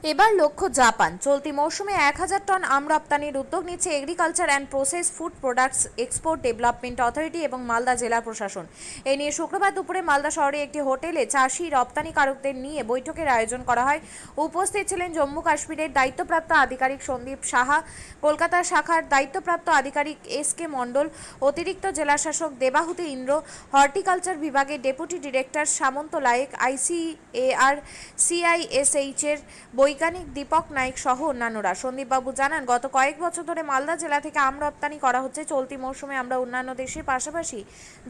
এবার লক্ষ্য জাপান। চলতি মৌসুমে 1000 টন আম রপ্তানির উদ্যোগ নিচ্ছে agriculture and process food products export development authority এবং মালদা জেলা প্রশাসন। এ নিয়ে শুক্রবার দুপুরে মালদা শহরে একটি হোটেলে চাষি রপ্তানিকারকদের নিয়ে বৈঠকের আয়োজন করা হয়। উপস্থিত ছিলেন জম্মু কাশ্মীরের দায়িত্বপ্রাপ্ত আধিকারিক সন্দীপ সাহা, কলকাতা শাখার দায়িত্বপ্রাপ্ত আধিকারিক এস.কে মণ্ডল, অতিরিক্ত জেলাশাসক দেবাহুতি ইন্দ্র, হর্টিকালচার বিভাগের ডেপুটি ডিরেক্টর সামন্ত লায়েক, ICAR CISH এর বৈজ্ঞানিক দীপক নাইক সহ অন্যান্যরা। সন্দীপবাবু জানান, গত কয়েক বছর ধরে মালদা জেলা থেকে আম রপ্তানি করা হচ্ছে। চলতি মৌসুমে আমরা অন্যান্য দেশের পাশাপাশি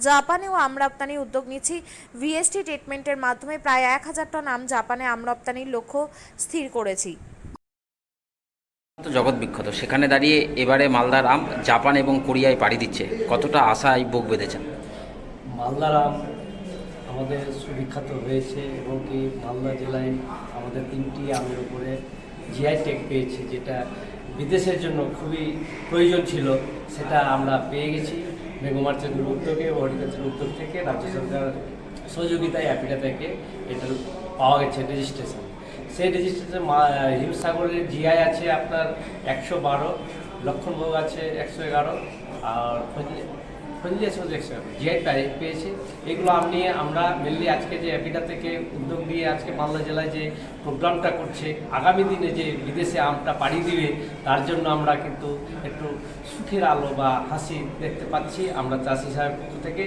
জাপানেও আম রপ্তানির উদ্যোগ নিচ্ছি। VST ট্রিটমেন্টের মাধ্যমে প্রায় 1000 টন আম জাপানে আম রপ্তানির লক্ষ্য স্থির করেছি। জগৎ বিখ্যাত, সেখানে দাঁড়িয়ে এবারে মালদার আম জাপান এবং কোরিয়ায় পাড়ি দিচ্ছে, কতটা আশায় বুক বেঁধেছেন? মালদার আম আমাদের সুবিখ্যাত হয়েছে এবং কি মালদা জেলায় আমাদের 3টি আমের উপরে GI ট্যাগ পেয়েছে, যেটা বিদেশের জন্য খুবই প্রয়োজন ছিল, সেটা আমরা পেয়ে গেছি। মেঘমার্চের উদ্যোগে ও হর্টিকালচার উদ্যোগ থেকে রাজ্য সরকার সহযোগিতায় অ্যাপিডা থেকে এটা পাওয়া গেছে রেজিস্ট্রেশন। সেই রেজিস্ট্রেশন হিমসাগরের GI আছে আপনার 112, লক্ষণভোগ আছে 111, আর ফজলি আছে 111 GI পেয়েছে। এগুলো নিয়ে আমরা মেনলি আজকে যে অ্যাপিডা থেকে উদ্যোগ নিয়ে আজকে মালদা জেলায় যে প্রোগ্রামটা করছে, আগামী দিনে যে বিদেশে আমটা পাড়ি দিবে, তার জন্য আমরা কিন্তু একটু সুখের আলো বা হাসি দেখতে পাচ্ছি আমরা চাষি সাহেব পক্ষ থেকে।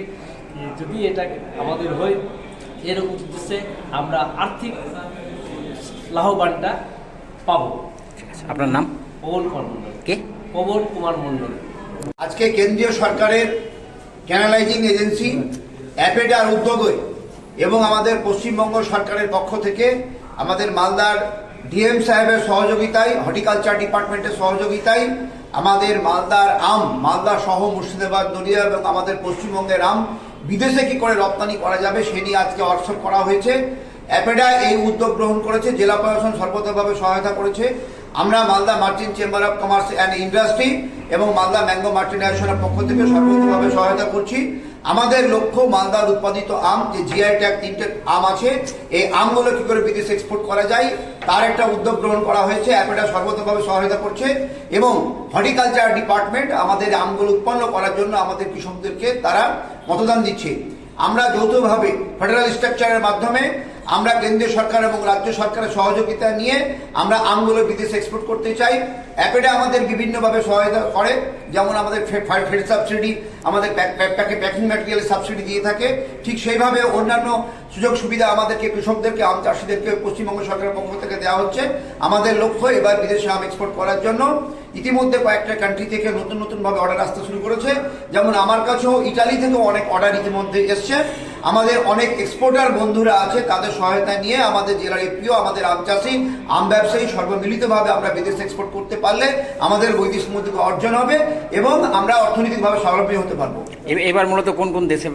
যদি এটা আমাদের হয়, এর উদ্দেশ্যে আমরা আর্থিক লাভবানটা পাবো। আপনার নাম? পবন কুমার মণ্ডল। কে? পবন কুমার মণ্ডল। আজকে কেন্দ্রীয় সরকারের ক্যানালাইজিং এজেন্সি অ্যাপেডার উদ্যোগে এবং আমাদের পশ্চিমবঙ্গ সরকারের পক্ষ থেকে আমাদের মালদার DM সাহেবের সহযোগিতায়, হর্টিকালচার ডিপার্টমেন্টের সহযোগিতায় আমাদের মালদার আম, মালদা সহ মুর্শিদাবাদ, নদিয়া এবং আমাদের পশ্চিমবঙ্গের আম বিদেশে কি করে রপ্তানি করা যাবে সে নিয়ে আজকে ওয়ার্কশপ করা হয়েছে। অ্যাপেডা এই উদ্যোগ গ্রহণ করেছে, জেলা প্রশাসন সর্বতভাবে সহায়তা করেছে। আমরা Malda merchant chamber of commerce and industry এবং মালদা ম্যাঙ্গো মার্চেন্ডাইজেশনের পক্ষ থেকে সর্বতভাবে সহায়তা করছি। আমাদের লক্ষ্য মালদার উৎপাদিত আম, যে GI ট্যাগ 3টে আম আছে, এই আমগুলো কি করে বিদেশে এক্সপোর্ট করা যায় তার একটা উদ্যোগ গ্রহণ করা হয়েছে। অ্যাপেডা সর্বতভাবে সহায়তা করছে এবং হর্টিকালচার ডিপার্টমেন্ট আমাদের আমগুলো উৎপন্ন করার জন্য আমাদের কৃষকদেরকে তারা মতদান দিচ্ছে। আমরা যৌথভাবে ফেডারেল স্ট্রাকচারের মাধ্যমে আমরা কেন্দ্রীয় সরকার এবং রাজ্য সরকারের সহযোগিতা নিয়ে আমরা আমগুলো বিদেশে এক্সপোর্ট করতে চাই। অ্যাপেডা আমাদের বিভিন্নভাবে সহায়তা করে, যেমন আমাদের ফেড সাবসিডি, আমাদের প্যাকিং ম্যাটেরিয়াল সাবসিডি দিয়ে থাকে, ঠিক সেইভাবে অন্যান্য সুযোগ সুবিধা আমাদেরকে, কৃষকদেরকে, আম চাষিদেরকে পশ্চিমবঙ্গ সরকারের পক্ষ থেকে দেওয়া হচ্ছে। আমাদের লক্ষ্য এবার বিদেশে আম এক্সপোর্ট করার জন্য। ইতিমধ্যে কয়েকটা কান্ট্রি থেকে নতুনভাবে অর্ডার আসতে শুরু করেছে, যেমন আমার কাছেও ইটালি থেকেও অনেক অর্ডার ইতিমধ্যে এসছে। আমাদের অনেক এক্সপোর্টার বন্ধুরা আছে, তাদের সহায়তা নিয়ে আমাদের জেলার এপিও, আমাদের আম চাষি, আম ব্যবসায়ী সর্বমিলিতভাবে আমরা বিদেশে এক্সপোর্ট করতে পারলে আমাদের বৈদেশিক মুদ্রা অর্জন হবে এবং আমরা অর্থনৈতিকভাবে স্বাবলম্বী হতে পারবো। এবার মূলত কোন কোন দেশে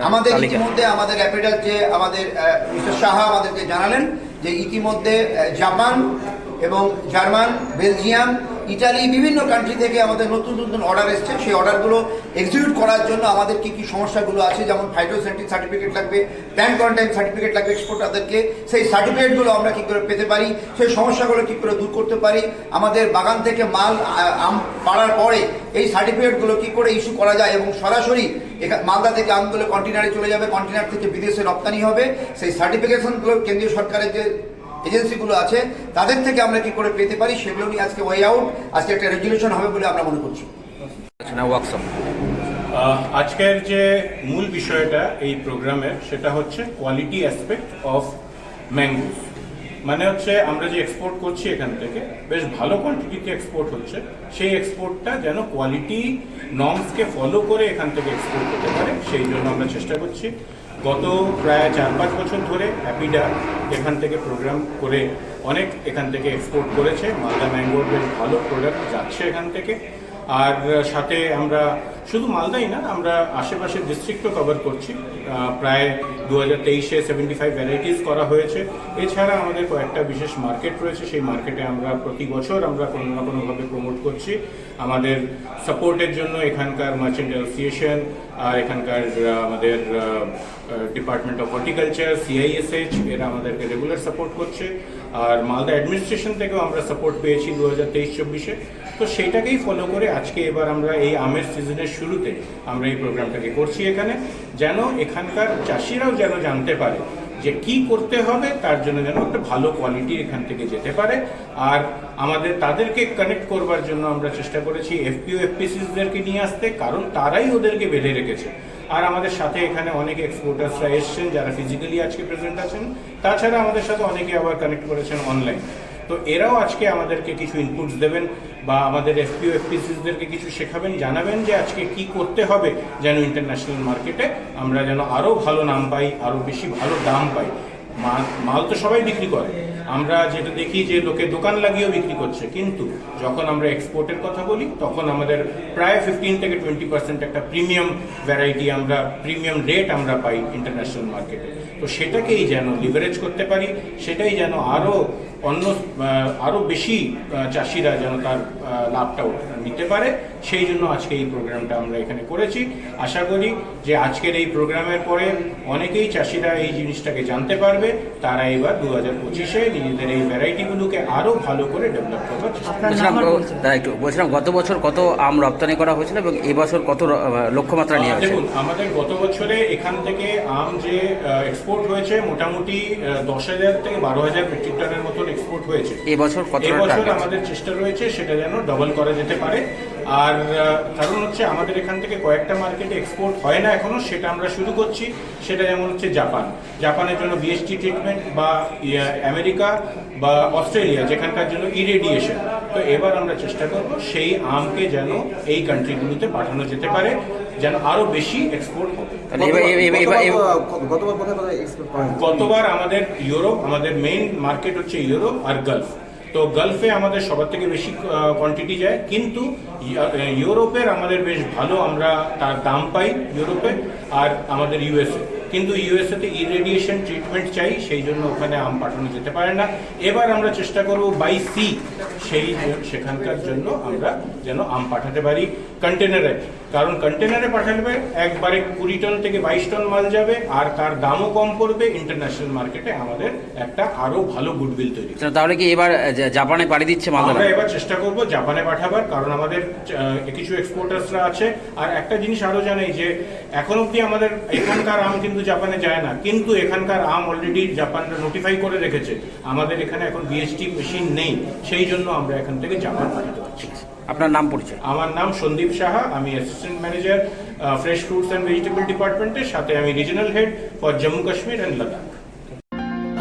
আমাদের ইতিমধ্যে আমাদের অ্যাপেডার যে আমাদের মিস্টার সাহা আমাদেরকে জানালেন যে ইতিমধ্যে জাপান এবং জার্মান, বেলজিয়াম, ইটালি, বিভিন্ন কান্ট্রি থেকে আমাদের নতুন অর্ডার এসছে। সেই অর্ডারগুলো এক্সিকিউট করার জন্য আমাদের কি কি সমস্যাগুলো আছে, যেমন ফাইটোস্যানিটারি সার্টিফিকেট লাগবে, প্ল্যান্ট কোয়ারেন্টাইন সার্টিফিকেট লাগবে এক্সপোর্টারদেরকে, সেই সার্টিফিকেটগুলো আমরা কি করে পেতে পারি, সেই সমস্যাগুলো কি করে দূর করতে পারি, আমাদের বাগান থেকে মাল আম পাড়ার পরে এই সার্টিফিকেটগুলো কি করে ইস্যু করা যায় এবং সরাসরি মালদা থেকে আমগুলো কন্টেনারে চলে যাবে, কন্টেনার থেকে বিদেশে রপ্তানি হবে, সেই সার্টিফিকেশনগুলো কেন্দ্রীয় সরকারের যে এজেন্সিগুলো আছে তাদের থেকে আমরা কি করে পেতে পারি, সেগুলো নিয়ে আজকে ওয়ে আউট, আজকে একটা রেজুলেশন হবে বলে আমরা মনে করছি। ওয়ার্কশপ আজকের যে মূল বিষয়টা এই প্রোগ্রামের, সেটা হচ্ছে কোয়ালিটি অ্যাসপেক্ট অফ ম্যাঙ্গোস। মানে হচ্ছে আমরা যে এক্সপোর্ট করছি এখান থেকে বেশ ভালো কোয়ান্টিটিতে এক্সপোর্ট হচ্ছে, সেই এক্সপোর্টটা যেন কোয়ালিটি নর্মসকে ফলো করে এখান থেকে এক্সপোর্ট করতে পারে, সেই জন্য আমরা চেষ্টা করছি। গত প্রায় 4-5 বছর ধরে অ্যাপিডা এখান থেকে প্রোগ্রাম করে অনেক এখান থেকে এক্সপোর্ট করেছে। মালদা ম্যাঙ্গোর বেশ ভালো প্রোডাক্ট যাচ্ছে এখান থেকে। আর সাথে আমরা শুধু মালদাই না, আমরা আশেপাশের ডিস্ট্রিক্টও কভার করছি। প্রায় 2023-এ 75 ভ্যারাইটিস করা হয়েছে। এছাড়া আমাদের কয়েকটা বিশেষ মার্কেট রয়েছে, সেই মার্কেটে আমরা প্রতি বছর আমরা কোনো না কোনোভাবে প্রমোট করছি। আমাদের সাপোর্টের জন্য এখানকার মার্চেন্ট অ্যাসোসিয়েশন আর এখানকার আমাদের ডিপার্টমেন্ট অফ হর্টিকালচার, CISH, এরা আমাদেরকে রেগুলার সাপোর্ট করছে। আর মালদা অ্যাডমিনিস্ট্রেশন থেকেও আমরা সাপোর্ট পেয়েছি 2023-24-এ। তো সেইটাকেই ফলো করে আজকে এবার আমরা এই আমের সিজনের শুরুতে আমরা এই প্রোগ্রামটাকে করছি এখানে, যেন এখানকার চাষিরাও যেন জানতে পারে যে কি করতে হবে তার জন্য যেন একটা ভালো কোয়ালিটি এখান থেকে যেতে পারে। আর তাদেরকে কানেক্ট করবার জন্য আমরা চেষ্টা করেছি এফপিও এফপিসিসদেরকে নিয়ে আসতে, কারণ তারাই ওদেরকে বেঁধে রেখেছে। আর আমাদের সাথে এখানে অনেক এক্সপোর্টার্সরা এসছেন যারা ফিজিক্যালি আজকে প্রেজেন্ট আছেন, তাছাড়া আমাদের সাথে অনেকে আবার কানেক্ট করেছেন অনলাইন। তো এরাও আজকে আমাদেরকে কিছু ইনপুটস দেবেন বা আমাদের এফপিও এফপিসিসদেরকে কিছু শেখাবেন, জানাবেন যে আজকে কি করতে হবে যেন ইন্টারন্যাশনাল মার্কেটে আমরা যেন আরও ভালো নাম পাই, আরও বেশি ভালো দাম পাই। মাল তো সবাই বিক্রি করে, আমরা যেটা দেখি যে লোকে দোকান লাগিয়েও বিক্রি করছে, কিন্তু যখন আমরা এক্সপোর্টের কথা বলি তখন আমাদের প্রায় 15 থেকে 20% একটা প্রিমিয়াম ভ্যারাইটি আমরা প্রিমিয়াম রেট আমরা পাই ইন্টারন্যাশনাল মার্কেটে। তো সেটাকেই যেন লিভারেজ করতে পারি, সেটাই যেন আরও বেশি চাষিরা যেন তার লাভটা নিতে পারে, সেই জন্য আজকে এই প্রোগ্রামটা আমরা এখানে করেছি। আশা করি যে আজকের এই প্রোগ্রামের পরে অনেকেই চাষিরা এই জিনিসটাকে জানতে পারবে, তারা এবার 2025-এ নিজেদের এই ভ্যারাইটিগুলোকে আরও ভালো করে ডেভেলপ করবার চেষ্টা করবে। বলছিলাম গত বছর কত আম রপ্তানি করা হয়েছিল এবং এবছর কত লক্ষ্যমাত্রা নিয়ে হয়েছে? দেখুন, আমাদের গত বছরে এখান থেকে আম যে এক্সপোর্ট হয়েছে মোটামুটি 10,000 থেকে 12,000 মেট্রিক টনের মতন এক্সপোর্ট হয়েছে। এবছর আমাদের চেষ্টা রয়েছে সেটা যেন ডবল করা যেতে পারে। আর কারণ হচ্ছে আমাদের এখান থেকে কয়েকটা মার্কেটে এক্সপোর্ট হয় না এখনো, সেটা আমরা শুরু করছি। সেটা যেমন হচ্ছে জাপানের জন্য বিএসটি ট্রিটমেন্ট, বা আমেরিকা বা অস্ট্রেলিয়া যেখানকার জন্য ইরেডিয়েশন। তো এবার আমরা চেষ্টা করব সেই আমকে যেন এই কান্ট্রিগুলোতে পাঠানো যেতে পারে, যেন আরো বেশি এক্সপোর্ট হবে। গতবার আমাদের ইউরোপ, আমাদের মেইন মার্কেট হচ্ছে ইউরোপ আর গালফ। তো গালফে আমাদের সবার থেকে বেশি কোয়ান্টিটি যায়, কিন্তু ইউরোপের আমাদের বেশ ভালো আমরা তার দাম পাই ইউরোপে, আর আমাদের ইউএসএ। কিন্তু ইউএসএতে ইরেডিয়েশন ট্রিটমেন্ট চাই, সেই জন্য ওখানে আম পাঠানো যেতে পারে না। এবার আমরা চেষ্টা করব বাই সি সেখানকার জন্য আমরা যেন আম পাঠাতে পারি কন্টেনারে, কারণ কন্টেনারে পাঠালে একবারে 20 টন থেকে 22 টন মাল যাবে, আর তার দামও কম পড়বে। ইন্টারন্যাশনাল মার্কেটে আমাদের একটা আরো ভালো গুডউইল তৈরি। তাহলে কি এবার জাপানে পাড়ি দিচ্ছে মাল? আমরা এবার চেষ্টা করব জাপানে পাঠাবার, কারণ আমাদের কিছু এক্সপোর্টার্সরা আছে। আর একটা জিনিস আরো জানি যে এখন অব্দি আমাদের এখানকার আম কিন্তু জাপানে যায় না, কিন্তু এখানকার আম অলরেডি জাপানরা নোটিফাই করে রেখেছে। আমাদের এখানে এখন বিএসটি মেশিন নেই, সেই জন্য আমরা এখান থেকে জাপান পাঠাতে পারছি। আপনার নাম পরিচয়? আমার নাম সন্দীপ সাহা, আমি assistant manager fresh fruits and vegetable ডিপার্টমেন্টের, সাথে আমি regional head for Jammu Kashmir and Ladakh.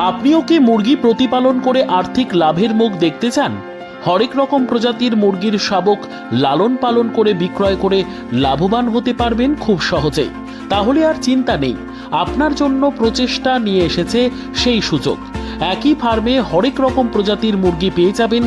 আপনিও কি মুরগি প্রতিপালন করে আর্থিক লাভের মুখ দেখতে চান? হরেক রকম প্রজাতির মুরগির শাবক লালন পালন করে বিক্রয় করে লাভবান হতে পারবেন খুব সহজেই। তাহলে আর চিন্তা নেই, আপনার জন্য প্রচেষ্টা নিয়ে এসেছে সেই সুযোগ। একই ফার্মে হরেক রকম প্রজাতির মুরগি পেয়ে যাবেন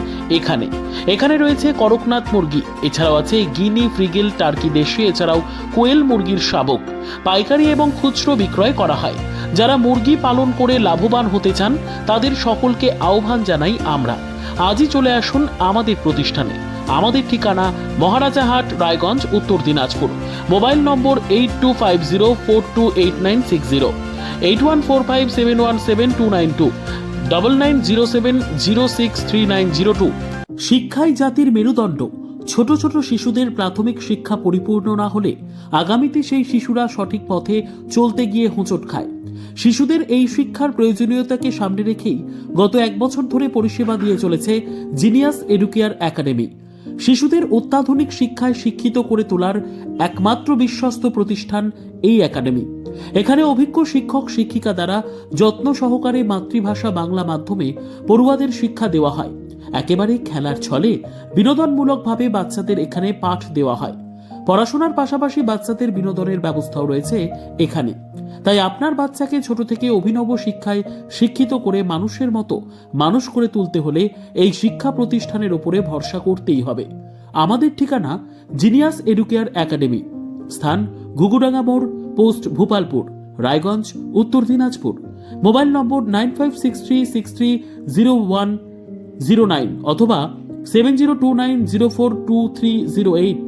এখানে রয়েছে করকনাথ মুরগি, এছাড়াও আছে গিনি, ফ্রিগেল, টার্কি দেশি, এছাড়াও কোয়েল মুরগির শাবক। পাইকারি এবং খুচরো বিক্রয় করা হয়। যারা মুরগি পালন করে লাভবান হতে চান তাদের সকলকে আহ্বান জানাই আমরা। আজই চলে আসুন আমাদের প্রতিষ্ঠানে। আমাদের ঠিকানা মহারাজাহাট, রায়গঞ্জ, উত্তর দিনাজপুর। মোবাইল নম্বর 8250428960, 8145717292, 9907063902। শিক্ষাই জাতির মেরুদণ্ড। ছোট ছোট শিশুদের প্রাথমিক শিক্ষা পরিপূর্ণ না হলে আগামীতে সেই শিশুরা সঠিক পথে চলতে গিয়ে হোঁচট খায়। শিশুদের এই শিক্ষার প্রয়োজনীয়তাকে সামনে রেখেই গত 1 বছর ধরে পরিষেবা দিয়ে চলেছে জিনিয়াস এডুকেয়ার একাডেমি। শিশুদের অত্যাধুনিক শিক্ষায় শিক্ষিত করে তোলার একমাত্র বিশ্বস্ত প্রতিষ্ঠান এই একাডেমি। এখানে অভিজ্ঞ শিক্ষক শিক্ষিকা দ্বারা যত্ন সহকারে মাতৃভাষা বাংলা মাধ্যমে পড়ুয়াদের শিক্ষা দেওয়া হয়। একেবারে খেলার ছলে বিনোদনমূলকভাবে বাচ্চাদের এখানে পাঠ দেওয়া হয়। পড়াশোনার পাশাপাশি বাচ্চাদের বিনোদনের ব্যবস্থাও রয়েছে এখানে। তাই আপনার বাচ্চাকে ছোট থেকে অভিনব শিক্ষায় শিক্ষিত করে মানুষের মতো মানুষ করে তুলতে হলে এই শিক্ষা প্রতিষ্ঠানের উপরে ভরসা করতেই হবে। আমাদের ঠিকানা জিনিয়াস এডুকেয়ার একাডেমি, স্থান ঘুঘুডাঙ্গা মোড়, পোস্ট ভূপালপুর, রায়গঞ্জ, উত্তর দিনাজপুর। মোবাইল নম্বর 9563630109 অথবা 7029042308।